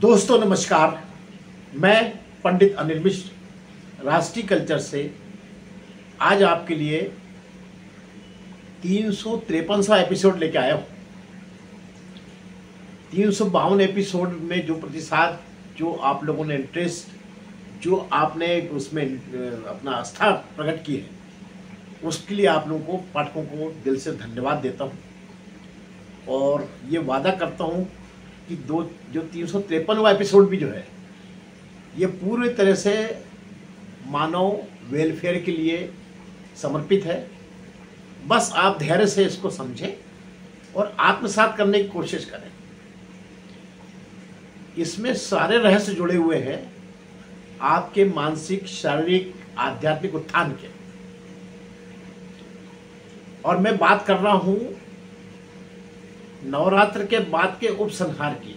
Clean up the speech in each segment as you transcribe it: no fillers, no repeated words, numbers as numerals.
दोस्तों नमस्कार। मैं पंडित अनिल मिश्र राष्ट्रीय कल्चर से आज आपके लिए 353वां एपिसोड लेके आया हूँ। 352 एपिसोड में जो प्रतिशत, जो आप लोगों ने इंटरेस्ट, जो आपने उसमें अपना आस्था प्रकट की है, उसके लिए आप लोगों को, पाठकों को दिल से धन्यवाद देता हूँ। और ये वादा करता हूँ कि जो 353वां एपिसोड भी जो है, ये पूरी तरह से मानव वेलफेयर के लिए समर्पित है। बस आप धैर्य से इसको समझें और आत्मसात करने की कोशिश करें। इसमें सारे रहस्य जुड़े हुए हैं आपके मानसिक, शारीरिक, आध्यात्मिक उत्थान के। और मैं बात कर रहा हूं नवरात्र के बाद के उपसंहार की।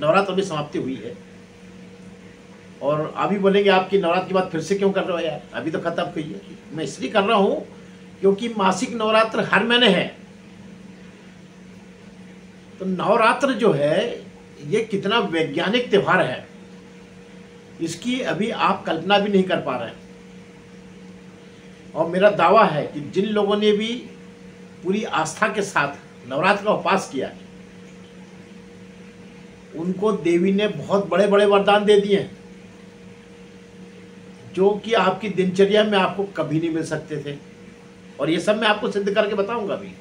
नवरात्र अभी समाप्ति हुई है और अभी बोलेंगे आपकी नवरात्र की बात फिर से क्यों कर रहे हो यार, अभी तो खत्म हुई है। मैं इसलिए कर रहा हूं क्योंकि मासिक नवरात्र हर महीने है। तो नवरात्र जो है ये कितना वैज्ञानिक त्योहार है, इसकी अभी आप कल्पना भी नहीं कर पा रहे हैं। और मेरा दावा है कि जिन लोगों ने भी पूरी आस्था के साथ नवरात्र का उपवास किया, उनको देवी ने बहुत बड़े बड़े वरदान दे दिए हैं, जो कि आपकी दिनचर्या में आपको कभी नहीं मिल सकते थे। और ये सब मैं आपको सिद्ध करके बताऊंगा भी।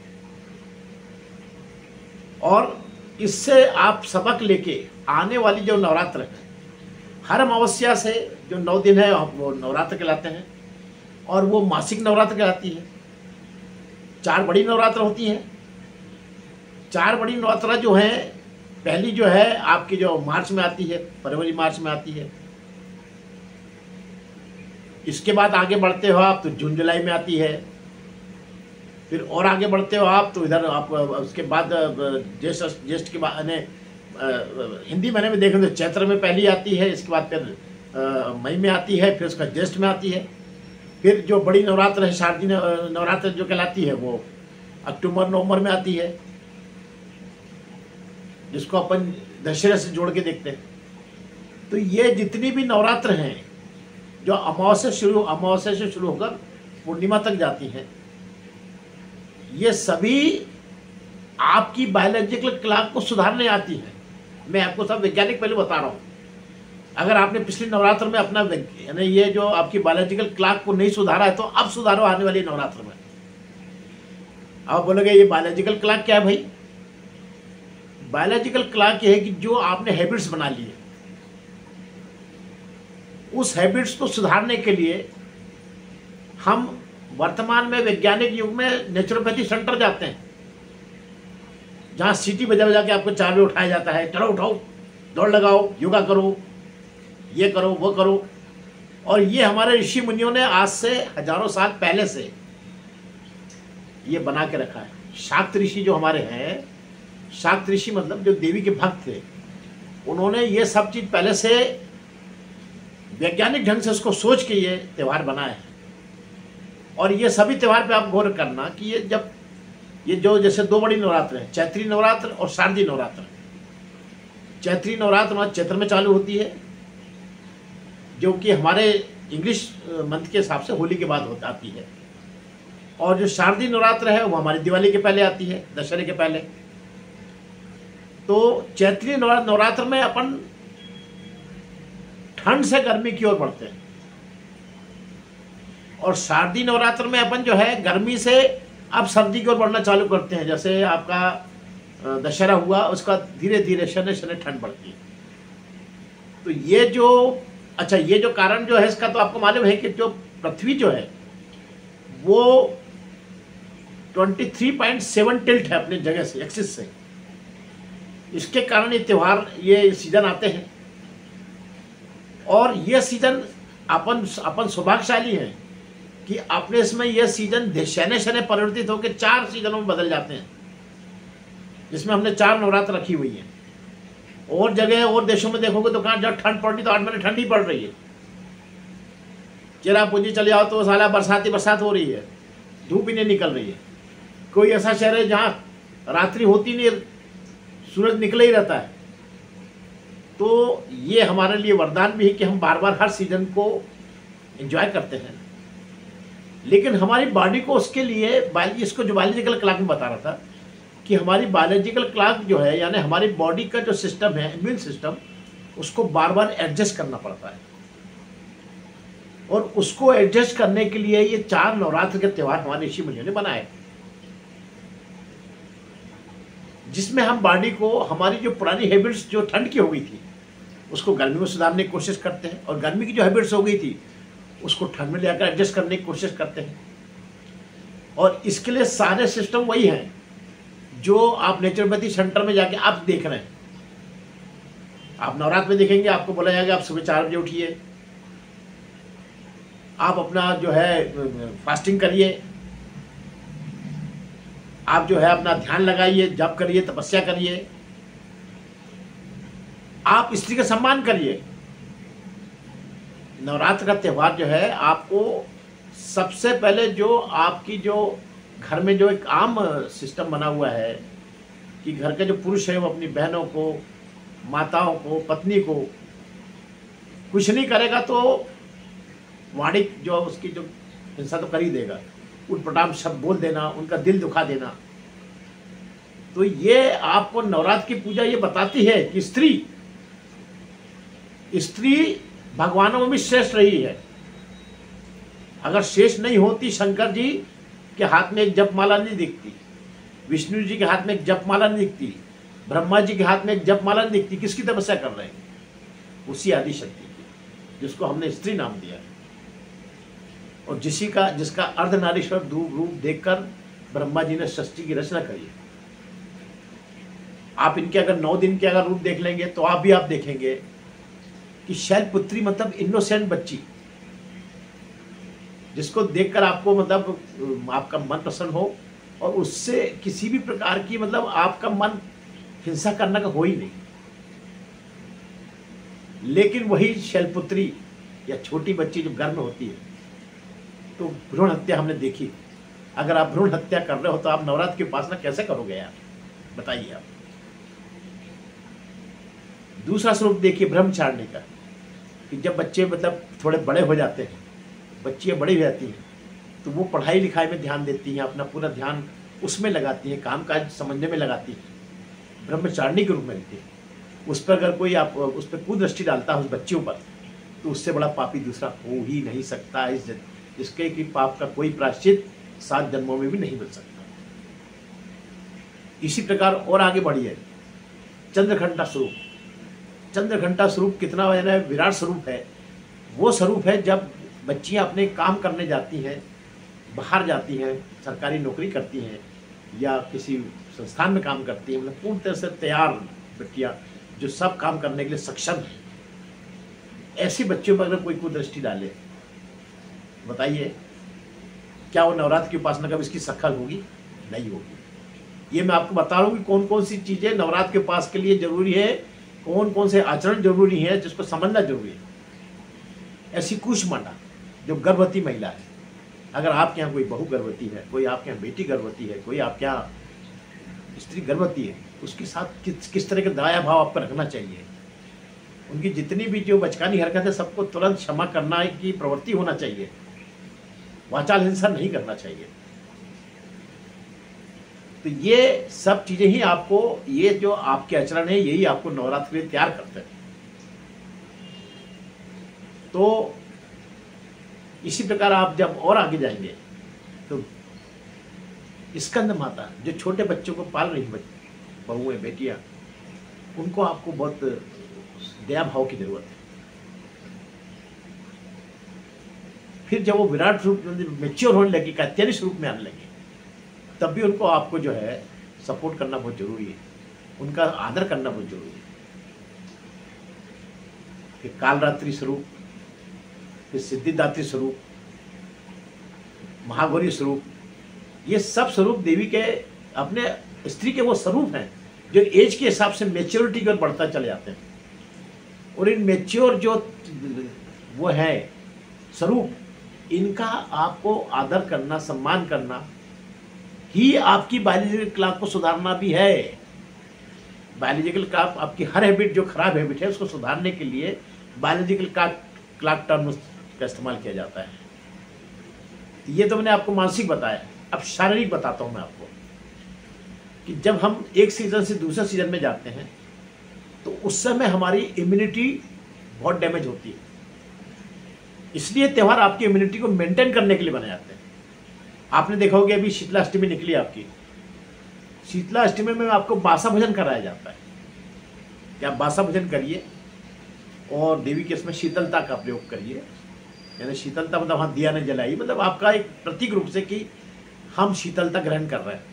और इससे आप सबक लेके आने वाली जो नवरात्र है, हर अमावस्या से जो 9 दिन है वो नवरात्र कहलाते हैं और वो मासिक नवरात्र कहलाती है। 4 बड़ी नवरात्र होती हैं। 4 बड़ी नवरात्रा जो है, पहली जो है आपकी जो मार्च में आती है, फरवरी मार्च में आती है। इसके बाद आगे बढ़ते हो आप तो जून जुलाई में आती है। फिर और आगे बढ़ते हो आप तो इधर आप उसके बाद ज्येष्ठ के बाद हिंदी महीने में देखें तो चैत्र में पहली आती है, इसके बाद फिर मई में आती है, फिर उसका ज्येष्ठ में आती है। फिर जो बड़ी नवरात्र है, शारदीय नवरात्र जो कहलाती है, वो अक्टूबर नवंबर में आती है, जिसको अपन दशहरे से जोड़ के देखते हैं। तो ये जितनी भी नवरात्र हैं जो अमावस्या से शुरू होकर पूर्णिमा तक जाती हैं, ये सभी आपकी बायोलॉजिकल क्लॉक को सुधारने आती है। मैं आपको सब वैज्ञानिक पहले बता रहा हूँ। अगर आपने पिछले नवरात्र में अपना यानी ये जो आपकी बायोलॉजिकल क्लॉक को नहीं सुधारा है, तो अब सुधारो आने वाली नवरात्र में। आप बोलोगे ये बायोलॉजिकल क्लॉक क्या है भाई? बायोलॉजिकल क्लॉक ये है कि जो आपने हैबिट्स बना लिए, उस हैबिट्स को सुधारने के लिए हम वर्तमान में वैज्ञानिक युग में नेचुरोपैथी सेंटर जाते हैं, जहां सीटी बजा बजा के आपको 4 बजे उठाया जाता है। चलो उठाओ, दौड़ लगाओ, योगा करो, ये करो, वो करो। और ये हमारे ऋषि मुनियों ने आज से हजारों साल पहले से ये बना के रखा है। शाक्त ऋषि जो हमारे हैं, शाक्त ऋषि मतलब जो देवी के भक्त थे, उन्होंने ये सब चीज पहले से वैज्ञानिक ढंग से उसको सोच के ये त्यौहार बनाए हैं। और ये सभी त्यौहार पे आप गौर करना कि ये जो जैसे 2 बड़ी नवरात्र हैं, चैत्री नवरात्र और शारदीय नवरात्र। चैत्री नवरात्र चैत्र में चालू होती है, जो कि हमारे इंग्लिश मंथ के हिसाब से होली के बाद आती है। और जो शारदीय नवरात्र है वो हमारी दिवाली के पहले आती है, दशहरे के पहले। तो चैत्री नवरात्र में अपन ठंड से गर्मी की ओर बढ़ते हैं, और शारदीय नवरात्र में अपन जो है गर्मी से अब सर्दी की ओर बढ़ना चालू करते हैं। जैसे आपका दशहरा हुआ, उसका धीरे धीरे शने शने ठंड बढ़ती है। तो ये जो कारण जो है इसका, तो आपको मालूम है कि जो पृथ्वी जो है वो 23.7 टिल्ट है अपनी जगह से, एक्सिस से। इसके कारण ये त्योहार, ये सीजन आते हैं। और ये सीजन अपन सौभाग्यशाली हैं कि अपने इसमें यह सीजन शने शने परिवर्तित होकर 4 सीजनों में बदल जाते हैं, जिसमें हमने 4 नवरात्र रखी हुई है। और जगह और देशों में देखोगे तो कहाँ जब ठंड पड़ रही तो 8 महीने ठंड ही पड़ रही है। चेरापूंजी चले जाओ तो साला बरसात हो रही है, धूप ही नहीं निकल रही है। कोई ऐसा शहर है जहाँ रात्रि होती नहीं, सूरज निकले ही रहता है। तो ये हमारे लिए वरदान भी है कि हम बार बार हर सीजन को एंजॉय करते हैं, लेकिन हमारी बॉडी को उसके लिए इसको जो बायोलॉजिकल क्लॉक में बता रहा था कि हमारी बायोलॉजिकल क्लॉक जो है, यानी हमारी बॉडी का जो सिस्टम है, इम्यून सिस्टम, उसको बार बार एडजस्ट करना पड़ता है। और उसको एडजस्ट करने के लिए ये 4 नवरात्र के त्यौहार हमारे ऋषि मुनियों ने बनाए, जिसमें हम बॉडी को, हमारी जो पुरानी हैबिट्स जो ठंड की हो गई थी उसको गर्मी में सुधारने की कोशिश करते हैं, और गर्मी की जो हैबिट्स हो गई थी उसको ठंड में लेकर एडजस्ट करने की कोशिश करते हैं। और इसके लिए सारे सिस्टम वही हैं जो आप नेचुरोपैथी सेंटर में जाके आप देख रहे हैं। आप नवरात्र में देखेंगे, आपको बोला जाएगा आप सुबह 4 बजे उठिए, आप अपना जो है फास्टिंग करिए, आप जो है अपना ध्यान लगाइए, जप करिए, तपस्या करिए, आप स्त्री का सम्मान करिए। नवरात्र का त्यौहार जो है, आपको सबसे पहले जो आपकी जो घर में जो एक आम सिस्टम बना हुआ है कि घर के जो पुरुष है वो अपनी बहनों को, माताओं को, पत्नी को कुछ नहीं करेगा तो वाणी जो उसकी जो हिंसा तो कर ही देगा, उटपटांग शब्द बोल देना, उनका दिल दुखा देना। तो ये आपको नवरात्र की पूजा ये बताती है कि स्त्री भगवानों में भी श्रेष्ठ रही है। अगर शेष नहीं होती, शंकर जी के हाथ में एक जपमाला नहीं दिखती, विष्णु जी के हाथ में एक जपमाला नहीं दिखती, ब्रह्मा जी के हाथ में एक जपमाला नहीं दिखती, किसकी तपस्या कर रहे हैं? उसी आदि शक्ति की, जिसको हमने स्त्री नाम दिया है, और जिसका अर्धनारीश्वर रूप देखकर ब्रह्मा जी ने सृष्टि की रचना करी है। आप इनके अगर 9 दिन के अगर रूप देख लेंगे तो आप देखेंगे कि शैलपुत्री मतलब इनोसेंट बच्ची, जिसको देखकर आपको मतलब आपका मन प्रसन्न हो और उससे किसी भी प्रकार की मतलब आपका मन हिंसा करने का हो ही नहीं। लेकिन वही शैलपुत्री या छोटी बच्ची जो गर्भ में होती है, तो भ्रूण हत्या हमने देखी। अगर आप भ्रूण हत्या कर रहे हो तो आप नवरात्र की उपासना कैसे करोगे यार, बताइए आप। दूसरा स्वरूप देखिए ब्रह्मचारिणी का, कि जब बच्चे मतलब थोड़े बड़े हो जाते हैं, बच्चियाँ बड़ी हो जाती हैं, तो वो पढ़ाई लिखाई में ध्यान देती हैं, अपना पूरा ध्यान उसमें लगाती हैं, काम काज समझने में लगाती हैं, ब्रह्मचारिणी के रूप में रहती है। उस पर अगर कोई आप उस पर कुदृष्टि डालता है उस बच्चियों पर, तो उससे बड़ा पापी दूसरा हो ही नहीं सकता। इसके कि पाप का कोई प्रायश्चित 7 जन्मों में भी नहीं मिल सकता। इसी प्रकार और आगे बढ़िए, चंद्रघंटा स्वरूप। चंद्रघंटा स्वरूप कितना विराट स्वरूप है। वो स्वरूप है जब बच्चियां अपने काम करने जाती हैं, बाहर जाती हैं, सरकारी नौकरी करती हैं या किसी संस्थान में काम करती हैं, मतलब पूर्ण तरह से तैयार बच्चियां जो सब काम करने के लिए सक्षम है। ऐसी बच्चियों पर अगर कोई कुदृष्टि डाले, बताइए क्या वो नवरात्र की उपासना कब इसकी सफल होगी? नहीं होगी। ये मैं आपको बता रहा हूँ कि कौन कौन सी चीजें नवरात्र के उपास के लिए जरूरी है, कौन कौन से आचरण जरूरी है, जिसको समझना जरूरी है। ऐसी कुष्मांडा जो गर्भवती महिला है, अगर आपके यहाँ कोई बहू गर्भवती है, कोई आपके यहाँ बेटी गर्भवती है, कोई आपके यहाँ स्त्री गर्भवती है, उसके साथ किस तरह का दया भाव आपको रखना चाहिए। उनकी जितनी भी जो बचकानी हरकत है सबको तुरंत क्षमा करना की प्रवृत्ति होना चाहिए, वाचाल हिंसा नहीं करना चाहिए। तो ये सब चीजें ही आपको, ये जो आपके आचरण है, यही आपको नवरात्र के लिए तैयार करते हैं। तो इसी प्रकार आप जब और आगे जाएंगे तो स्कंद माता जो छोटे बच्चों को पाल रही बहुएं, बेटियां, उनको आपको बहुत दया भाव की जरूरत है। फिर जब वो विराट रूप मैच्योर होने लगी, कात्यायनी स्वरूप में आने लगी, तब भी उनको आपको जो है सपोर्ट करना बहुत जरूरी है, उनका आदर करना बहुत जरूरी है। फिर कालरात्रि स्वरूप, फिर सिद्धिदात्री स्वरूप, महागौरी स्वरूप, ये सब स्वरूप देवी के अपने स्त्री के वो स्वरूप हैं जो एज के हिसाब से मैच्योरिटी की ओर बढ़ता चले जाते हैं। और इन मैच्योर जो वो है स्वरूप, इनका आपको आदर करना, सम्मान करना ही आपकी बायोलॉजिकल क्लॉक को सुधारना भी है। बायोलॉजिकल क्लॉक आपकी हर हैबिट जो खराब हैबिट है उसको सुधारने के लिए बायोलॉजिकल क्लॉक टर्म का इस्तेमाल किया जाता है। ये तो मैंने आपको मानसिक बताया। अब शारीरिक बताता हूँ मैं आपको कि जब हम एक सीजन से दूसरे सीजन में जाते हैं तो उस समय हमारी इम्यूनिटी बहुत डैमेज होती है। इसलिए त्यौहार आपकी इम्यूनिटी को मेंटेन करने के लिए बनाए जाते हैं। आपने देखा होगा अभी शीतलाष्टमी निकली आपकी, शीतलाष्टमी में आपको बासा भोजन कराया जाता है कि आप बासा भोजन करिए और देवी के इसमें शीतलता का प्रयोग करिए। यानी शीतलता मतलब वहाँ दिया नहीं जलाई, मतलब आपका एक प्रतीक रूप से कि हम शीतलता ग्रहण कर रहे हैं,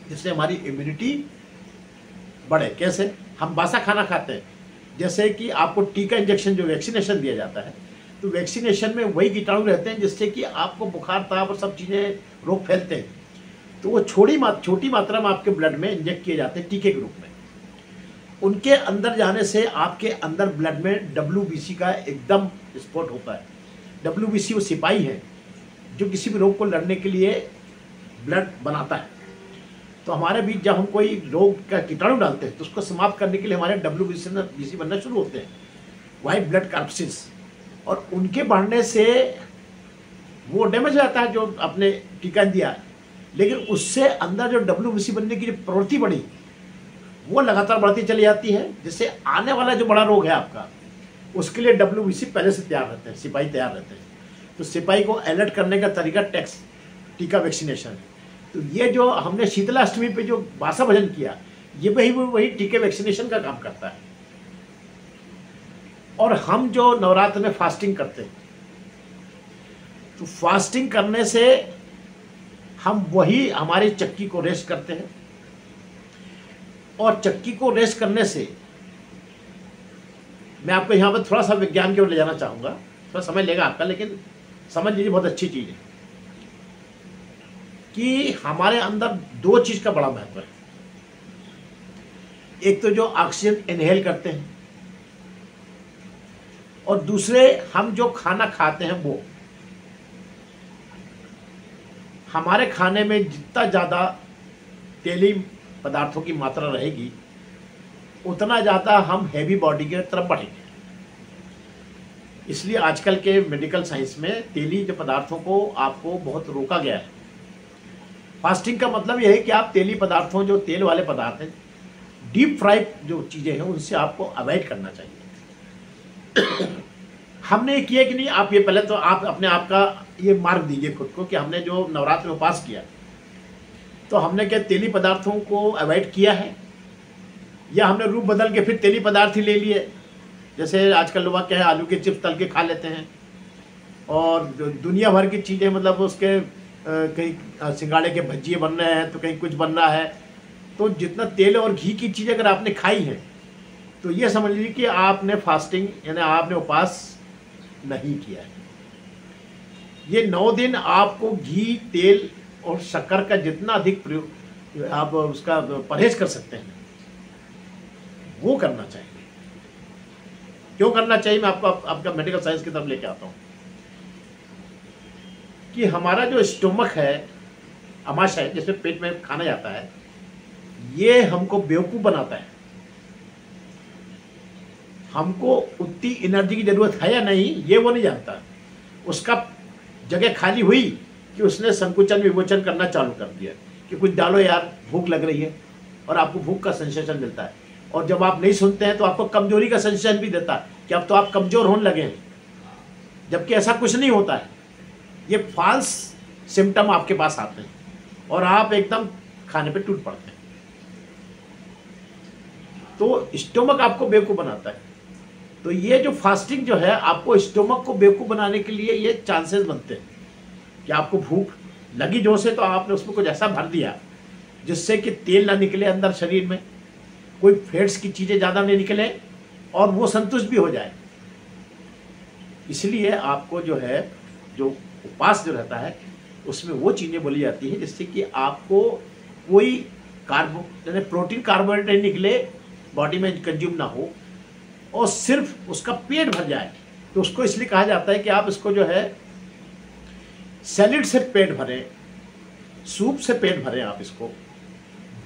जिससे हमारी इम्यूनिटी बढ़े। कैसे? हम बासा खाना खाते हैं, जैसे कि आपको टीका इंजेक्शन जो वैक्सीनेशन दिया जाता है, तो वैक्सीनेशन में वही कीटाणु रहते हैं जिससे कि आपको बुखार ताप और सब चीज़ें रोग फैलते हैं, तो वो छोटी मात्रा में आपके ब्लड में इंजेक्ट किए जाते हैं टीके के रूप में। उनके अंदर जाने से आपके अंदर ब्लड में WBC का एकदम स्फोट होता है। WBC वो सिपाही है जो किसी भी रोग को लड़ने के लिए ब्लड बनाता है। तो हमारे बीच जब हम कोई रोग का कीटाणु डालते हैं तो उसको समाप्त करने के लिए हमारे WBC बनना शुरू होते हैं, वाइट ब्लड कार्पसिस, और उनके बढ़ने से वो डैमेज हो जाता है जो आपने टीका दिया, लेकिन उससे अंदर जो WBC बनने की जो प्रवृत्ति बढ़ी वो लगातार बढ़ती चली जाती है, जिससे आने वाला जो बड़ा रोग है आपका उसके लिए WBC पहले से तैयार रहते हैं, सिपाही तैयार रहते हैं। तो सिपाही को अलर्ट करने का तरीका टीका वैक्सीनेशन है। तो ये जो हमने शीतलाष्टमी पे जो बासा भोजन किया, ये वही टीके वैक्सीनेशन का काम करता है। और हम जो नवरात्र में फास्टिंग करते हैं, तो फास्टिंग करने से हम वही हमारी चक्की को रेस्ट करते हैं, और चक्की को रेस्ट करने से मैं आपको यहाँ पर थोड़ा सा विज्ञान की ओर ले जाना चाहूँगा, थोड़ा समय लेगा आपका, लेकिन समझ लीजिए बहुत अच्छी चीज़ है कि हमारे अंदर दो चीज़ का बड़ा महत्व है। एक तो जो ऑक्सीजन इनहेल करते हैं, और दूसरे हम जो खाना खाते हैं वो। हमारे खाने में जितना ज़्यादा तेली पदार्थों की मात्रा रहेगी उतना ज़्यादा हम हैवी बॉडी की तरफ बढ़ेंगे। इसलिए आजकल के मेडिकल साइंस में तेली जो पदार्थों को आपको बहुत रोका गया है। फास्टिंग का मतलब यह है कि आप तेली पदार्थों, जो तेल वाले पदार्थ हैं, डीप फ्राई जो चीज़ें हैं, उनसे आपको अवॉइड करना चाहिए। हमने ये किया कि नहीं, आप ये पहले तो आप अपने आप का ये मार्क दीजिए खुद को कि हमने जो नवरात्र में उपास किया तो हमने क्या तेली पदार्थों को अवॉइड किया है, या हमने रूप बदल के फिर तेली पदार्थ ही ले लिए। जैसे आजकल लोग क्या है, आलू के चिप्स तल के खा लेते हैं, और दुनिया भर की चीज़ें, मतलब उसके कहीं सिंगाड़े के भजिए बन रहे हैं तो कहीं कुछ बन रहा है। तो जितना तेल और घी की चीज़ें अगर आपने खाई है तो ये समझ लीजिए कि आपने फास्टिंग यानी आपने उपवास नहीं किया है। ये 9 दिन आपको घी, तेल और शक्कर का जितना अधिक प्रयोग आप उसका परहेज कर सकते हैं वो करना चाहिए। क्यों करना चाहिए, मैं आपको आपका मेडिकल साइंस की तरफ लेके आता हूँ कि हमारा जो स्टोमक है, अमाशय जिसमें पेट में खाना जाता है, ये हमको बेवकूफ़ बनाता है। हमको उतनी एनर्जी की जरूरत है या नहीं ये वो नहीं जानता। उसका जगह खाली हुई कि उसने संकुचन विमोचन करना चालू कर दिया कि कुछ डालो यार, भूख लग रही है, और आपको भूख का सेंसेशन मिलता है। और जब आप नहीं सुनते हैं तो आपको कमजोरी का सेंसेशन भी देता है कि अब तो आप कमजोर होने लगे हैं, जबकि ऐसा कुछ नहीं होता है। ये फॉल्स सिम्टम आपके पास आते हैं और आप एकदम खाने पे टूट पड़ते हैं। तो स्टोमक आपको बेवकूफ़ बनाता है। तो ये जो फास्टिंग जो है, आपको स्टोमक को बेवकूफ़ बनाने के लिए ये चांसेस बनते हैं कि आपको भूख लगी जोर से, तो आपने उसमें कुछ ऐसा भर दिया जिससे कि तेल ना निकले अंदर शरीर में, कोई फैट्स की चीज़ें ज़्यादा नहीं निकले, और वो संतुष्ट भी हो जाए। इसलिए आपको जो है, जो उपवास जो रहता है उसमें वो चीज़ें बोली जाती है जिससे कि आपको कोई यानी प्रोटीन कार्बोहाइड्रेट नहीं निकले, बॉडी में कंज्यूम ना हो, और सिर्फ उसका पेट भर जाए। तो उसको इसलिए कहा जाता है कि आप इसको जो है सैलिड से पेट भरें, सूप से पेट भरें आप इसको,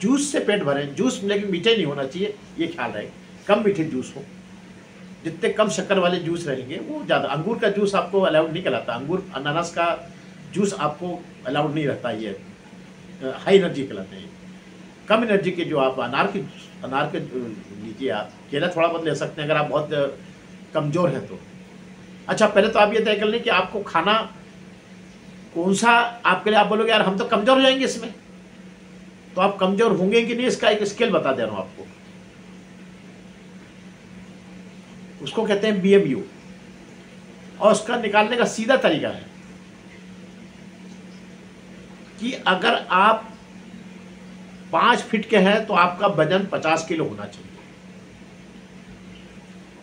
जूस से पेट भरें, जूस लेकिन मीठे नहीं होना चाहिए, ये ख्याल रहे, कम मीठे जूस हो, जितने कम शक्कर वाले जूस रहेंगे वो ज़्यादा। अंगूर का जूस आपको अलाउड नहीं कहलाता, अंगूर अनानास का जूस आपको अलाउड नहीं रहता, ये हाई एनर्जी कहलाते हैं। कम एनर्जी के जो आप अनार के लीजिए, आप केला थोड़ा बहुत ले सकते हैं अगर आप बहुत कमज़ोर हैं तो। अच्छा, पहले तो आप ये तय कर लें कि आपको खाना कौन सा आपके लिए, आप बोलोगे यार हम तो कमज़ोर हो जाएंगे इसमें, तो आप कमज़ोर होंगे कि नहीं इसका एक स्केल बता दे रहा हूँ आपको। उसको कहते हैं BMU, और उसका निकालने का सीधा तरीका है कि अगर आप 5 फीट के हैं तो आपका वजन 50 किलो होना चाहिए,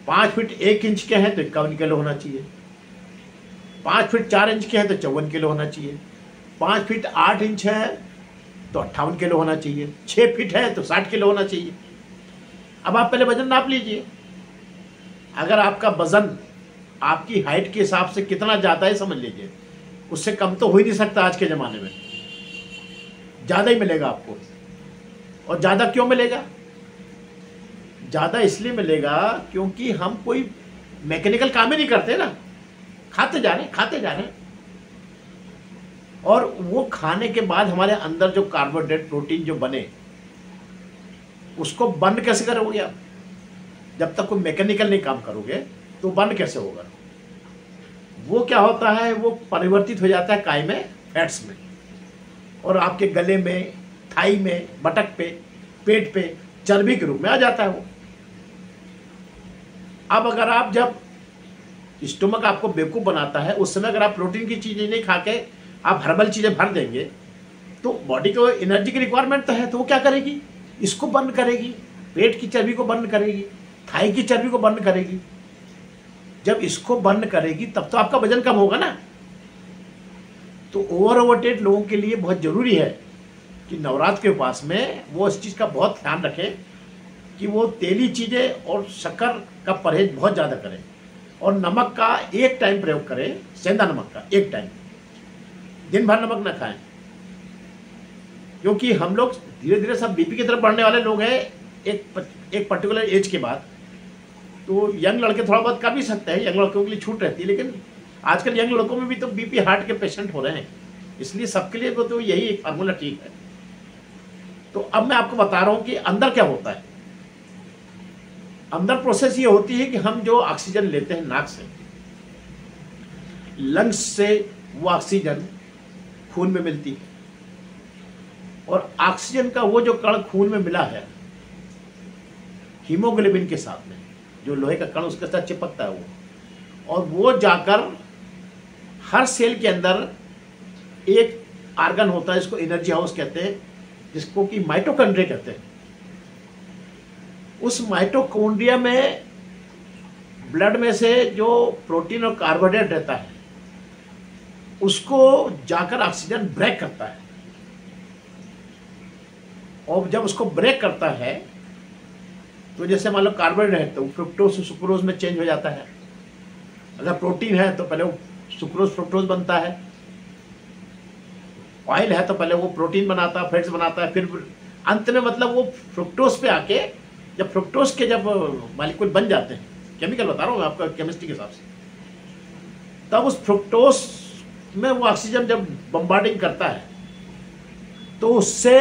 5 फीट 1 इंच के हैं तो 51 किलो होना चाहिए, 5 फीट 4 इंच के हैं तो 54 किलो होना चाहिए, 5 फीट 8 इंच है तो 58 किलो होना चाहिए, 6 फीट है तो 60 किलो होना चाहिए। अब आप पहले वजन नाप लीजिए, अगर आपका वजन आपकी हाइट के हिसाब से कितना ज़्यादा है समझ लीजिए, उससे कम तो हो ही नहीं सकता आज के ज़माने में, ज़्यादा ही मिलेगा आपको। और ज़्यादा क्यों मिलेगा? ज़्यादा इसलिए मिलेगा क्योंकि हम कोई मैकेनिकल काम ही नहीं करते ना, खाते जा रहे हैं, और वो खाने के बाद हमारे अंदर जो कार्बोहाइड्रेट प्रोटीन जो बने उसको बर्न कैसे करोगे आप? जब तक कोई मैकेनिकल नहीं काम करोगे तो बर्न कैसे होगा? वो क्या होता है, वो परिवर्तित हो जाता है काय में, फैट्स में, और आपके गले में, थाई में, बटक पे, पेट पे चर्बी के रूप में आ जाता है वो। अब अगर आप, जब स्टोमक आपको बेवकूफ़ बनाता है, उस समय अगर आप प्रोटीन की चीज़ें नहीं खा के आप हर्बल चीज़ें भर देंगे तो बॉडी को एनर्जी की रिक्वायरमेंट तो है, तो वो क्या करेगी, इसको बर्न करेगी, पेट की चर्बी को बर्न करेगी, थाई की चर्बी को बर्न करेगी। जब इसको बर्न करेगी तब तो आपका वजन कम होगा ना। तो ओवरवेटेड लोगों के लिए बहुत ज़रूरी है कि नवरात्र के उपास में वो इस चीज़ का बहुत ध्यान रखें कि वो तेली चीज़ें और शक्कर का परहेज बहुत ज़्यादा करें, और नमक का एक टाइम प्रयोग करें, सेंधा नमक का एक टाइम, दिन भर नमक ना खाएं। क्योंकि हम लोग धीरे धीरे सब बीपी की तरफ बढ़ने वाले लोग हैं एक पर्टिकुलर एज के बाद। तो यंग लड़के थोड़ा बहुत कर भी सकते हैं, यंग लड़कों के लिए छूट रहती है, लेकिन आजकल यंग लड़कों में भी तो बीपी हार्ट के पेशेंट हो रहे हैं, इसलिए सबके लिए तो यही एक फार्मूला ठीक है। तो अब मैं आपको बता रहा हूं कि अंदर क्या होता है। अंदर प्रोसेस ये होती है कि हम जो ऑक्सीजन लेते हैं नाक से, लंग्स से वो ऑक्सीजन खून में मिलती है, और ऑक्सीजन का वो जो कण खून में मिला है हीमोग्लोबिन के साथ में, जो लोहे का कण उसके साथ चिपकता है वो, और वो जाकर हर सेल के अंदर एक आर्गन होता है, इसको एनर्जी हाउस कहते हैं, जिसको कि माइटोकॉन्ड्रिया कहते हैं। उस माइटोकॉन्ड्रिया में ब्लड में से जो प्रोटीन और कार्बोहाइड्रेट रहता है उसको जाकर ऑक्सीजन ब्रेक करता है, और जब उसको ब्रेक करता है तो जैसे मान लो कार्बोहाइड्रेट है तो फ्रुक्टोज से सुक्रोज में चेंज हो जाता है, अगर प्रोटीन है तो पहले वो सुक्रोज फ्रुक्टोज बनता है, ऑयल है तो पहले वो प्रोटीन बनाता है, फैट्स बनाता है, फिर अंत में मतलब वो फ्रुक्टोज पे आके, जब फ्रुक्टोज के जब मॉलिक्यूल बन जाते हैं, केमिकल बता रहा हूँ मैं आपका केमिस्ट्री के हिसाब से, तब उस फ्रुक्टोज में वो ऑक्सीजन जब बम्बार्डिंग करता है तो उससे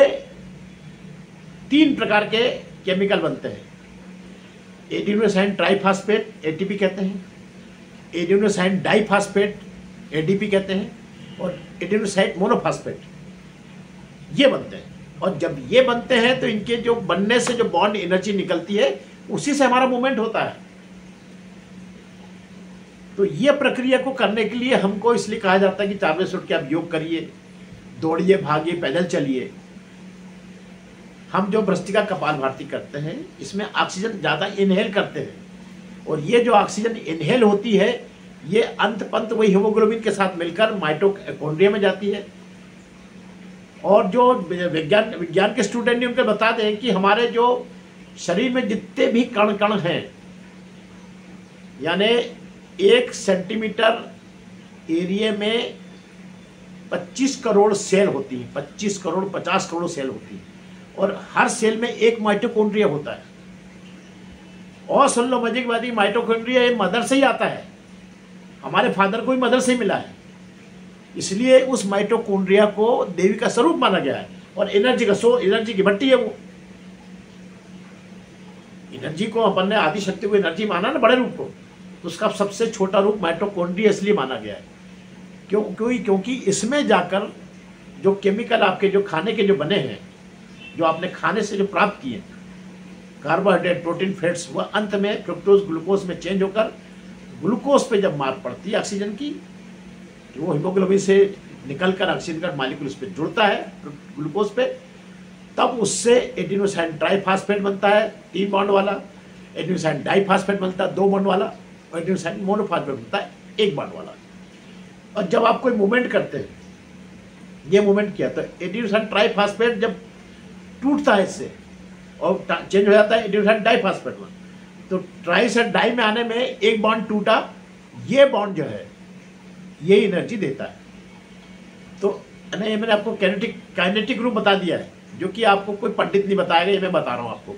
3 प्रकार के केमिकल बनते हैं। एडिनोसाइन ट्राइफॉस्फेट ATP कहते हैं, एडिनोसाइन डाइफॉस्फेट ADP कहते हैं, और एडिनोसाइन मोनोफॉस्फेट, ये बनते हैं। और जब ये बनते हैं तो इनके जो बनने से जो बॉन्ड एनर्जी निकलती है उसी से हमारा मूवमेंट होता है। तो ये प्रक्रिया को करने के लिए हमको इसलिए कहा जाता है कि 4 बजे उठ के आप योग करिए, दौड़िए, भागिए, पैदल चलिए। हम जो भ्रष्टिका कपालभाति करते हैं इसमें ऑक्सीजन ज़्यादा इनहेल करते हैं, और ये जो ऑक्सीजन इनहेल होती है ये अंत पंत वही हीमोग्लोबिन के साथ मिलकर माइटोकॉन्ड्रिया में जाती है। और जो विज्ञान के स्टूडेंट ने उनके बता दें कि हमारे जो शरीर में जितने भी कण हैं, यानी 1 सेंटीमीटर एरिया में 25 करोड़ सेल होती है, 25 करोड़ 50 करोड़ सेल होती है, और हर सेल में एक माइटोकॉन्ड्रिया होता है। और सुन लो मजे की बात, माइटोकॉन्ड्रिया ये मदर से ही आता है, हमारे फादर को भी मदर से ही मिला है, इसलिए उस माइटोकॉन्ड्रिया को देवी का स्वरूप माना गया है। और एनर्जी का एनर्जी की भट्टी है वो। एनर्जी को अपन ने आदि शक्ति को एनर्जी माना ना, बड़े रूप को, तो उसका सबसे छोटा रूप माइटोकॉन्ड्रिया इसलिए माना गया है क्योंकि इसमें जाकर जो केमिकल आपके जो खाने के जो बने हैं, जो आपने खाने से जो प्राप्त किए कार्बोहाइड्रेट, प्रोटीन, फैट्स, वह अंत में फ्रुक्टोज ग्लूकोज में चेंज होकर ग्लूकोज पे जब मार पड़ती है ऑक्सीजन की, तो वो हीमोग्लोबिन से निकलकर ऑक्सीजन का मालिक्यूल उस पर जुड़ता है ग्लूकोज पे, तब उससे एडिनोसाइन ट्राइफॉस्फेट बनता है 3 बॉन्ड वाला, एडिनोसाइन डाइफॉस्फेट बनता है 2 बॉन्ड वाला, और एडिनोसाइन मोनोफॉस्फेट बनता है 1 बॉन्ड वाला। और जब आप कोई मूवमेंट करते हैं, ये मूवमेंट किया तो एडिनोसाइन ट्राइफॉस्फेट जब टूटता है इससे और चेंज हो जाता है एडिनोसाइन डाइफॉस्फेट में, तो ट्राई से डाई में आने में 1 बॉन्ड टूटा, ये बॉन्ड जो है ये एनर्जी देता है। तो ये मैंने आपको काइनेटिक रूप बता दिया है, जो कि आपको कोई पंडित नहीं बताएगा, ये मैं बता रहा हूँ आपको।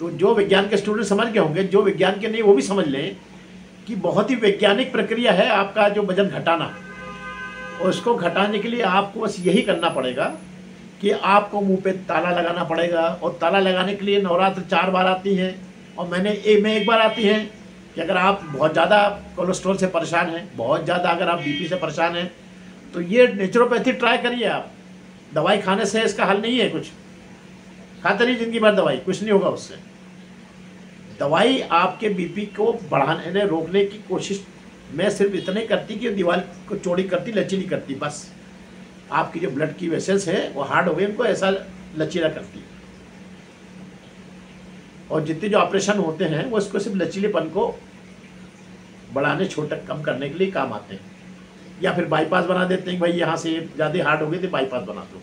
तो जो विज्ञान के स्टूडेंट समझ गए होंगे, जो विज्ञान के नहीं वो भी समझ लें कि बहुत ही वैज्ञानिक प्रक्रिया है आपका जो वजन घटाना। और उसको घटाने के लिए आपको बस यही करना पड़ेगा कि आपको मुंह पे ताला लगाना पड़ेगा। और ताला लगाने के लिए नवरात्र 4 बार आती हैं, और में 1 बार आती हैं कि अगर आप बहुत ज़्यादा कोलेस्ट्रॉल से परेशान हैं, बहुत ज़्यादा अगर आप बीपी से परेशान हैं, तो ये नेचुरोपैथी ट्राई करिए आप। दवाई खाने से इसका हल नहीं है, कुछ खाते रहिए जिंदगी भर दवाई, कुछ नहीं होगा उससे। दवाई आपके बीपी को बढ़ाने रोकने की कोशिश में सिर्फ इतना ही करती कि दीवार को चौड़ी करती, लचीली करती, बस आपकी जो ब्लड की वेसल्स है वो हार्ड हो गए, उनको ऐसा लचीला करती है। और जितने जो ऑपरेशन होते हैं वो इसको सिर्फ लचीलेपन को बढ़ाने, छोटा कम करने के लिए काम आते हैं। या फिर बाईपास बना देते हैं, भाई यहाँ से ज़्यादा हार्ड हो गई तो बाईपास बना दो।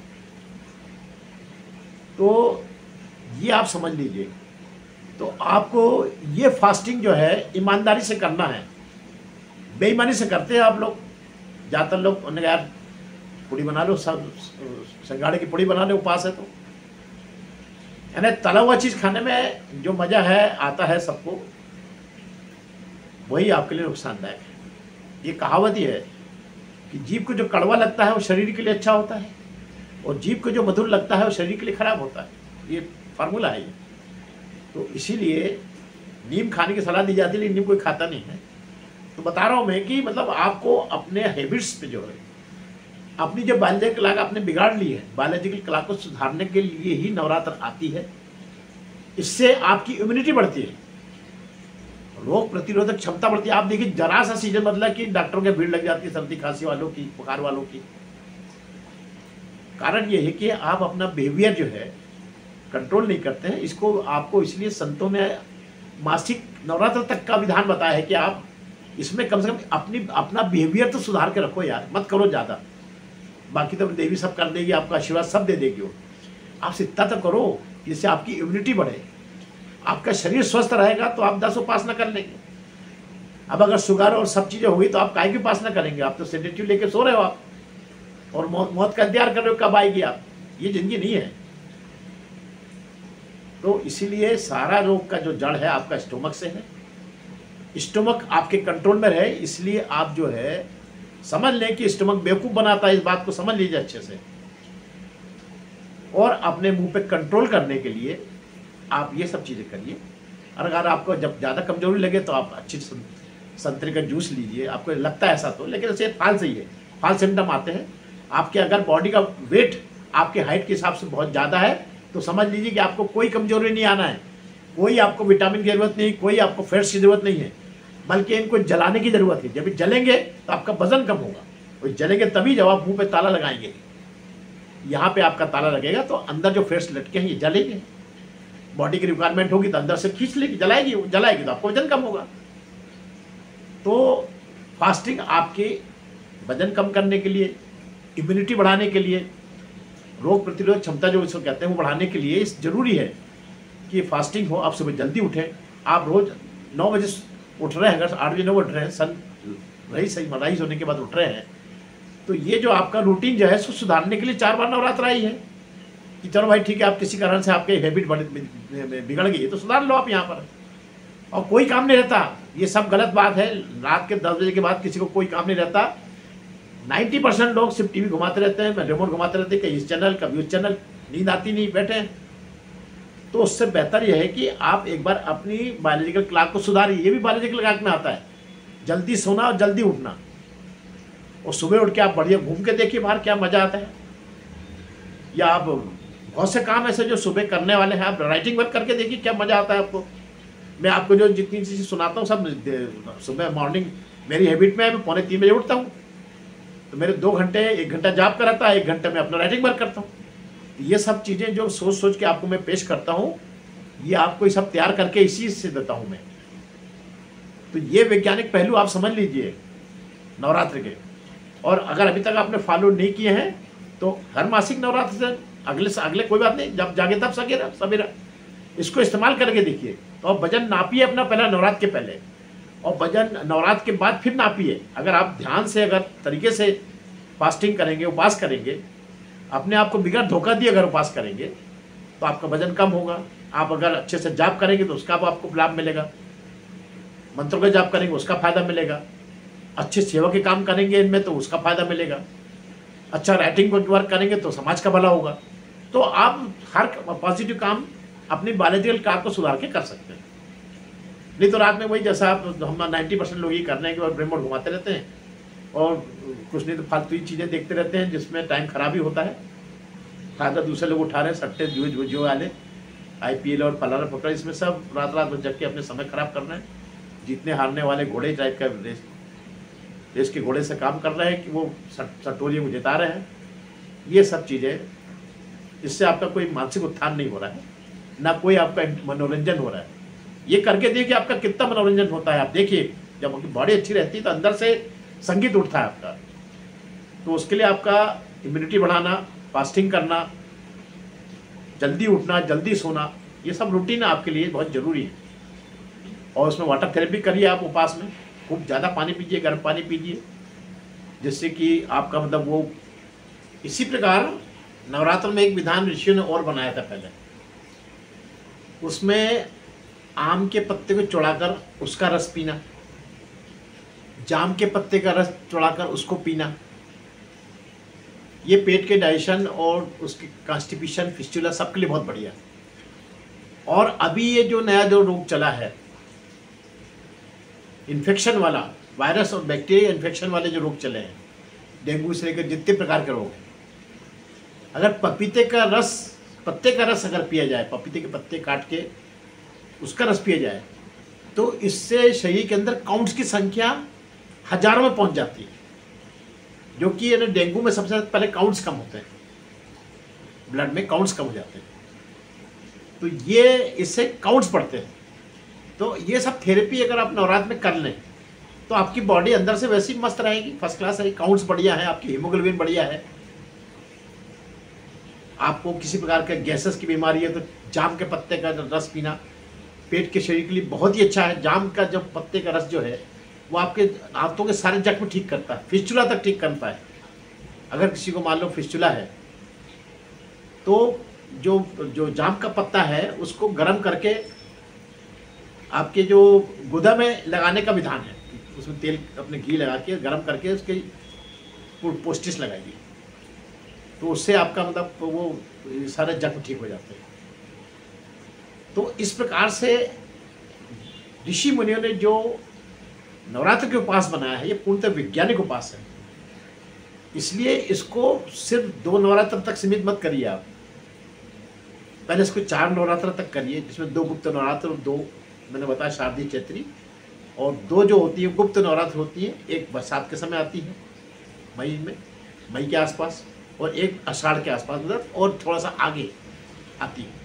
तो ये आप समझ लीजिए। तो आपको ये फास्टिंग जो है ईमानदारी से करना है, बेईमानी से करते हैं आप लोग। ज़्यादातर लोग उन्हें यार पूड़ी बना लो, सब संगाड़े की पूड़ी बना लो, उपास है तो। यानी तला हुआ चीज़ खाने में जो मज़ा है आता है सबको, वही आपके लिए नुकसानदायक है। ये कहावत ही है कि जीभ को जो कड़वा लगता है वो शरीर के लिए अच्छा होता है, और जीभ को जो मधुर लगता है वो शरीर के लिए खराब होता है। ये फार्मूला है ये। तो इसीलिए नीम खाने की सलाह दी जाती है, लेकिन नीम कोई खाता नहीं है। तो बता रहा हूँ मैं कि मतलब आपको अपने हैबिट्स पे जो है, अपनी जो बायोलॉजिकल क्लॉक आपने बिगाड़ ली है, बायोलॉजिकल क्लॉक को सुधारने के लिए ही नवरात्र आती है। इससे आपकी इम्यूनिटी बढ़ती है, रोग प्रतिरोधक क्षमता बढ़ती है। आप देखिए जरा सा सीजन बदला कि डॉक्टरों की भीड़ लग जाती है, सर्दी खांसी वालों की, बुखार वालों की। कारण ये है कि आप अपना बिहेवियर जो है कंट्रोल नहीं करते हैं। इसको आपको इसलिए संतों ने मासिक नवरात्र तक का विधान बताया है कि आप इसमें कम से कम अपना बिहेवियर तो सुधार के रखो यार, मत करो ज़्यादा। बाकी तो देवी सब कर देगी, आपका आशीर्वाद सब दे देगी वो। आप इतना तो करो जिससे आपकी इम्यूनिटी बढ़े, आपका शरीर स्वस्थ रहेगा तो आप 10 उपासना कर लेंगे। अब अगर शुगर और सब चीज़ें होगी तो आप काय की उपासना करेंगे? आप तो सेडेटिव लेके सो रहे हो आप, और मौत का इंतजार कर रहे हो कब आएगी आप। ये जिंदगी नहीं है। तो इसीलिए सारा रोग का जो जड़ है आपका स्टोमक से है। स्टोमक आपके कंट्रोल में रहे, इसलिए आप जो है समझ लें कि स्टोमक बेवकूफ़ बनाता है, इस बात को समझ लीजिए अच्छे से। और अपने मुंह पे कंट्रोल करने के लिए आप ये सब चीज़ें करिए। और अगर आपको जब ज़्यादा कमजोरी लगे तो आप अच्छी संतरे का जूस लीजिए। आपको लगता है ऐसा तो, लेकिन ऐसे फाल सही है, फाल सिम्टम आते हैं आपके। अगर बॉडी का वेट आपके हाइट के हिसाब से बहुत ज़्यादा है तो समझ लीजिए कि आपको कोई कमजोरी नहीं आना है, कोई आपको विटामिन की ज़रूरत नहीं, कोई आपको फैट्स की ज़रूरत नहीं है, बल्कि इनको जलाने की ज़रूरत है। जब जलेंगे तो आपका वजन कम होगा, और जलेंगे तभी जब आप मुँह पे ताला लगाएंगे। यहाँ पे आपका ताला लगेगा तो अंदर जो फैट्स लटके हैं ये जलेंगे। बॉडी की रिक्वायरमेंट होगी तो अंदर से खींच लेगी, जलाएगी तो आपको वजन कम होगा। तो फास्टिंग आपके वजन कम करने के लिए, इम्यूनिटी बढ़ाने के लिए, रोग प्रतिरोधक क्षमता जो इसको कहते हैं वो बढ़ाने के लिए ज़रूरी है कि फास्टिंग हो। आप सुबह जल्दी उठें। आप रोज़ 9 बजे उठ रहे हैं, अगर 8 बजे 9 उठ रहे हैं, सन राइज होने के बाद उठ रहे हैं, तो ये जो आपका रूटीन जो है उसको सुधारने के लिए 4 बार नवरात्र आई है। कि चलो भाई ठीक है, आप किसी कारण से आपके हैबिट बिगड़ गई है तो सुधार लो आप यहाँ पर। और कोई काम नहीं रहता, ये सब गलत बात है। रात के 10 बजे के बाद किसी को कोई काम नहीं रहता। 90% लोग सिर्फ टीवी घुमाते रहते हैं, रिमोट घुमाते रहते हैं, कहीं इस चैनल कभी उस चैनल, नींद आती नहीं, बैठे हैं। तो उससे बेहतर यह है कि आप एक बार अपनी बायोलॉजिकल क्लॉक को सुधारिए। ये भी बायोलॉजिकल क्लॉक में आता है, जल्दी सोना और जल्दी उठना। और सुबह उठ के आप बढ़िया घूम के देखिए बाहर, क्या मजा आता है। या आप बहुत से काम ऐसे जो सुबह करने वाले हैं, आप राइटिंग वर्क करके देखिए क्या मजा आता है आपको। मैं आपको जो जितनी चीज़ें सुनाता हूँ सब सुबह मॉर्निंग मेरी हैबिट में है। मैं 2:45 बजे उठता हूँ, तो मेरे 2 घंटे 1 घंटा जाप कराता है, 1 घंटे में अपना राइटिंग वर्क करता हूँ। ये सब चीज़ें जो सोच सोच के आपको मैं पेश करता हूँ, ये आपको ये सब तैयार करके इसी से देता हूँ मैं। तो ये वैज्ञानिक पहलू आप समझ लीजिए नवरात्र के। और अगर अभी तक आपने फॉलो नहीं किए हैं तो हर मासिक नवरात्र से अगले कोई बात नहीं, जब जागे तब सवेरा इसको इस्तेमाल करके देखिए। तो वजन नापिए अपना पहला नवरात्र के पहले, और वजन नवरात्र के बाद फिर नापिए। अगर आप ध्यान से अगर तरीके से फास्टिंग करेंगे, उपास करेंगे, अपने आप को बिगड़ धोखा दिए अगर उपास करेंगे तो आपका वजन कम होगा। आप अगर अच्छे से जाप करेंगे तो उसका आपको लाभ मिलेगा, मंत्रों का जाप करेंगे उसका फायदा मिलेगा, अच्छे सेवा के काम करेंगे इनमें तो उसका फायदा मिलेगा, अच्छा राइटिंग वर्क करेंगे तो समाज का भला होगा। तो आप हर पॉजिटिव काम अपनी बायोलॉजिकल क्लॉक को सुधार के कर सकते हैं। नहीं तो रात में वही जैसा आप हम 90% लोग ये करने के बाद रिमोट घुमाते रहते हैं और कुछ नहीं तो फालतू ही चीज़ें देखते रहते हैं, जिसमें टाइम खराब ही होता है। फायदा दूसरे लोग उठा रहे हैं, सट्टे जुए वाले, IPL और फलाना पकड़, इसमें सब रात में जग के अपने समय खराब कर रहे हैं। जीतने हारने वाले घोड़े टाइप का देश के घोड़े से काम कर रहे हैं कि वो सटोरियों को जिता रहे हैं। ये सब चीज़ें, इससे आपका कोई मानसिक उत्थान नहीं हो रहा है, ना कोई आपका मनोरंजन हो रहा है। ये करके देखिए आपका कितना मनोरंजन होता है। आप देखिए जब आपकी बॉडी अच्छी रहती है तो अंदर से संगीत उठता है आपका। तो उसके लिए आपका इम्यूनिटी बढ़ाना, फास्टिंग करना, जल्दी उठना, जल्दी सोना, ये सब रूटीन आपके लिए बहुत ज़रूरी है। और उसमें वाटर थेरेपी करिए आप उपवास में, खूब ज़्यादा पानी पीजिए, गर्म पानी पीजिए, जिससे कि आपका मतलब वो। इसी प्रकार नवरात्र में एक विधान ऋषियों ने और बनाया था पहले, उसमें आम के पत्ते को चुड़ाकर उसका रस पीना, जाम के पत्ते का रस चुड़ाकर उसको पीना। ये पेट के डाइजेशन और उसके कॉन्स्टिपेशन, फिस्टुला सबके लिए बहुत बढ़िया है। और अभी ये जो नया जो रोग चला है इन्फेक्शन वाला, वायरस और बैक्टीरिया इन्फेक्शन वाले जो रोग चले हैं, डेंगू से लेकर जितने प्रकार के रोग हैं, अगर पपीते का रस, पत्ते का रस अगर पिया जाए, पपीते के पत्ते काट के उसका रस पिया जाए, तो इससे शरीर के अंदर काउंट्स की संख्या हजारों में पहुंच जाती है। जो कि डेंगू में सबसे पहले काउंट्स कम होते हैं, ब्लड में काउंट्स कम हो जाते हैं, तो ये इससे काउंट्स बढ़ते हैं। तो ये सब थेरेपी अगर आप नवरात्र में कर लें तो आपकी बॉडी अंदर से वैसी मस्त रहेगी, फर्स्ट क्लास है, काउंट्स बढ़िया है, आपकी हीमोग्लोबिन बढ़िया है। आपको किसी प्रकार के गैसेस की बीमारी है तो जाम के पत्ते का रस पीना पेट के शरीर के लिए बहुत ही अच्छा है। जाम का जब पत्ते का रस जो है वो आपके आंतों के सारे जख्म ठीक करता है, फिस्टुला तक ठीक करता है। अगर किसी को मान लो फिस्टुला है तो जो जाम का पत्ता है उसको गर्म करके आपके जो गुदा में लगाने का विधान है, उसमें तेल अपने घी लगा के गर्म करके उसके पोस्टिस लगाइए, तो उससे आपका मतलब वो सारे जख्म ठीक हो जाते हैं। तो इस प्रकार से ऋषि मुनियों ने जो नवरात्र के उपास बनाया है ये पूर्णतः वैज्ञानिक उपास है। इसलिए इसको सिर्फ 2 नवरात्र तक सीमित मत करिए आप, पहले इसको 4 नवरात्र तक करिए, जिसमें 2 गुप्त नवरात्र और 2 मैंने बताया शारदीय चैत्री, और 2 जो होती है गुप्त नवरात्र होती है, एक बरसात के समय आती है मई के आसपास, और एक आषाढ़ के आसपास मतलब और थोड़ा सा आगे आती है।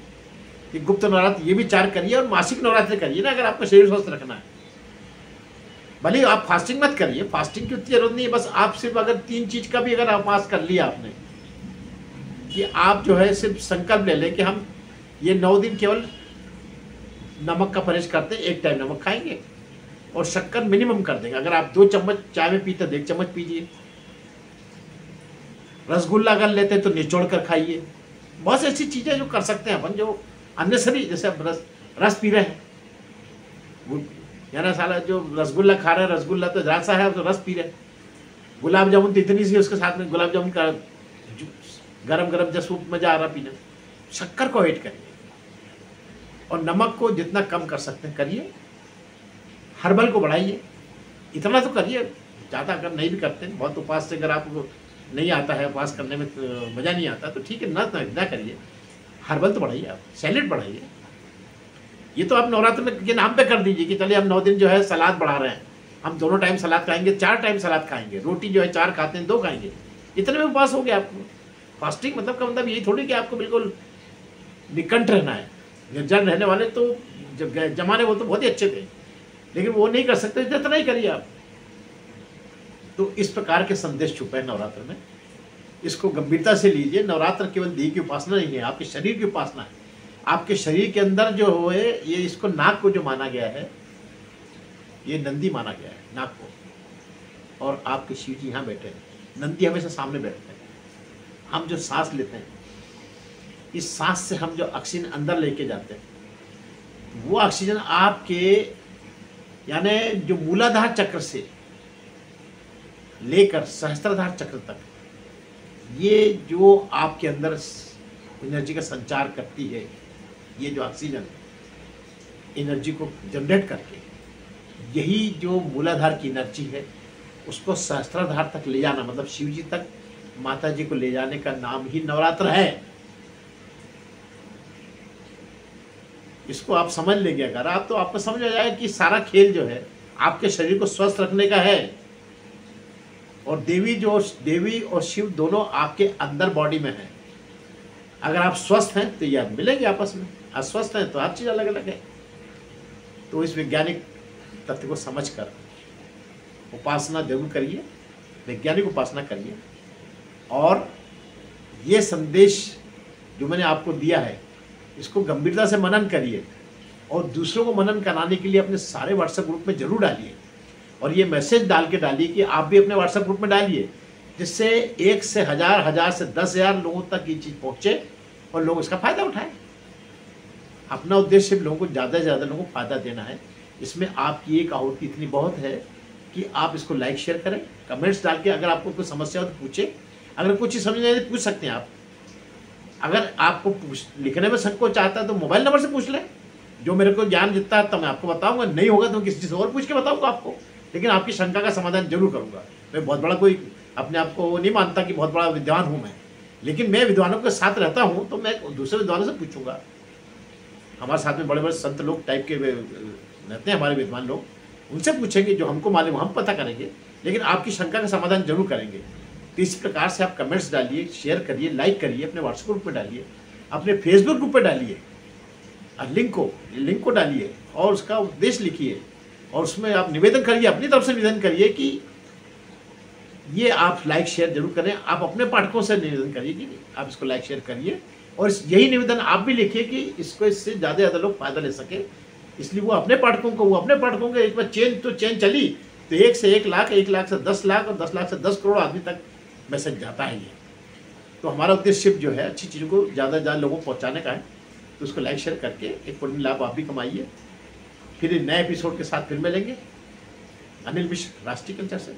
ये गुप्त नवरात्र ये भी 4 करिए, और मासिक नवरात्र करिए ना, अगर आपका शरीर स्वस्थ रखना है। भले आप फास्टिंग मत करिए, फास्टिंग की उतनी जरूरत नहीं है, बस आप सिर्फ अगर 3 चीज़ का भी अगर उपवास कर लिया आपने, कि आप जो है सिर्फ संकल्प ले लें कि हम ये 9 दिन केवल नमक का परहेज करते हैं, 1 टाइम नमक खाएंगे और शक्कर मिनिमम कर देंगे। अगर आप 2 चम्मच चाय में पीते तो 1 चम्मच पीजिए, रसगुल्ला अगर लेते हैं तो निचोड़ कर खाइए, बहुत सी ऐसी चीज़ें जो कर सकते हैं अपन, जो अननेसरी, जैसे अब रस पी रहे हैं, यानी साला जो रसगुल्ला खा रहे हैं, रसगुल्ला तो जरा सा है, तो रस पी रहे हैं। गुलाब जामुन तो इतनी सी, उसके साथ में गुलाब जामुन का गरम गरम जब सूप मजा आ रहा पीने। शक्कर को अवॉइड करिए और नमक को जितना कम कर सकते हैं करिए। हर्बल को बढ़ाइए, इतना तो करिए। ज़्यादा अगर नहीं भी करते, बहुत उपवास से अगर आपको नहीं आता है, उपवास करने में तो मज़ा नहीं आता, तो ठीक है, ना करिए। हर्बल तो बढ़ाइए, आप सैलेड बढ़ाइए। ये तो आप नवरात्र में के नाम पे कर दीजिए कि चलिए हम 9 दिन जो है सलाद बढ़ा रहे हैं, हम दोनों टाइम सलाद खाएंगे, 4 टाइम सलाद खाएंगे, रोटी जो है 4 खाते हैं 2 खाएंगे, इतने में उपवास हो गया आपको। फास्टिंग मतलब का मतलब यही थोड़ी कि आपको बिल्कुल निकंठ रहना है। निर्जल रहने वाले तो जमाने वो तो बहुत ही अच्छे थे, लेकिन वो नहीं कर सकते, इतना ही करिए आप। तो इस प्रकार के संदेश छुपे हैं नवरात्र में, इसको गंभीरता से लीजिए। नवरात्र केवल देवी की उपासना नहीं है, आपके शरीर की उपासना है। आपके शरीर के अंदर जो है, ये इसको नाक को जो माना गया है, ये नंदी माना गया है नाक को, और आपके शिव जी यहाँ बैठे हैं, नंदी हमेशा सामने बैठते हैं। हम जो सांस लेते हैं, इस सांस से हम जो ऑक्सीजन अंदर लेके जाते हैं, वो ऑक्सीजन आपके यानी जो मूलाधार चक्र से लेकर सहस्त्रधार चक्र तक, ये जो आपके अंदर एनर्जी का संचार करती है, ये जो ऑक्सीजन एनर्जी को जनरेट करके, यही जो मूलाधार की एनर्जी है, उसको सहस्त्रधार तक ले जाना, मतलब शिव जी तक, माता जी को ले जाने का नाम ही नवरात्र है। इसको आप समझ लेंगे अगर आप, तो आपको समझ आ जाए कि सारा खेल जो है आपके शरीर को स्वस्थ रखने का है। और देवी और शिव दोनों आपके अंदर बॉडी में है। अगर आप स्वस्थ हैं तो ये मिलेंगे आपस में, अस्वस्थ हैं तो हर चीज़ अलग अलग है। तो इस वैज्ञानिक तथ्य को समझकर उपासना जरूर करिए, वैज्ञानिक उपासना करिए। और ये संदेश जो मैंने आपको दिया है, इसको गंभीरता से मनन करिए और दूसरों को मनन कराने के लिए अपने सारे व्हाट्सएप ग्रुप में जरूर डालिए। और ये मैसेज डाल के डालिए कि आप भी अपने व्हाट्सएप ग्रुप में डालिए, जिससे 1 से 1000, 1000 से 10,000 लोगों तक ये चीज़ पहुँचे और लोग इसका फ़ायदा उठाएं। अपना उद्देश्य सिर्फ लोगों को ज़्यादा से ज़्यादा लोगों को फ़ायदा देना है। इसमें आपकी एक आहुति इतनी बहुत है कि आप इसको लाइक शेयर करें, कमेंट्स डाल के। अगर आपको कोई समस्या हो तो पूछे, अगर कुछ चीज़ समझ नहीं आए तो पूछ सकते हैं आप। अगर आपको लिखने में संकोच आता है तो मोबाइल नंबर से पूछ लें, जो मेरे को ज्ञान जितना है तो मैं आपको बताऊंगा, नहीं होगा तो किसी से और पूछ के बताऊंगा आपको, लेकिन आपकी शंका का समाधान जरूर करूंगा। मैं बहुत बड़ा कोई अपने आप को नहीं मानता कि बहुत बड़ा विद्वान हूं मैं, लेकिन मैं विद्वानों के साथ रहता हूं तो मैं दूसरे विद्वानों से पूछूंगा। हमारे साथ में बड़े बड़े संत लोग टाइप के रहते हैं, हमारे विद्वान लोग, उनसे पूछेंगे, जो हमको मालूम हम पता करेंगे, लेकिन आपकी शंका का समाधान जरूर करेंगे। तो इस प्रकार से आप कमेंट्स डालिए, शेयर करिए, लाइक करिए, अपने व्हाट्सएप ग्रुप पे डालिए, अपने फेसबुक ग्रुप पे डालिए, और लिंक को डालिए और उसका उद्देश्य लिखिए, और उसमें आप निवेदन करिए, अपनी तरफ से निवेदन करिए कि ये आप लाइक शेयर जरूर करें। आप अपने पाठकों से निवेदन करिए कि आप इसको लाइक शेयर करिए, और यही निवेदन आप भी लिखिए कि इससे ज़्यादा से ज़्यादा लोग फायदा ले सके। इसलिए वो अपने पाठकों को एक बार चेन चली तो 1 से 1 लाख, 1 लाख से 10 लाख और 10 लाख से 10 करोड़ आदमी तक मैसेज जाता है ये। तो हमारा उद्देश्य जो है अच्छी चीज़ों को ज़्यादा से ज़्यादा लोगों को पहुँचाने का है। तो उसको लाइक शेयर करके एक पुण्य लाभ आप भी कमाइए। फिर नए एपिसोड के साथ फिर मिलेंगे। अनिल मिश्र, राष्ट्रीय कल्चर से।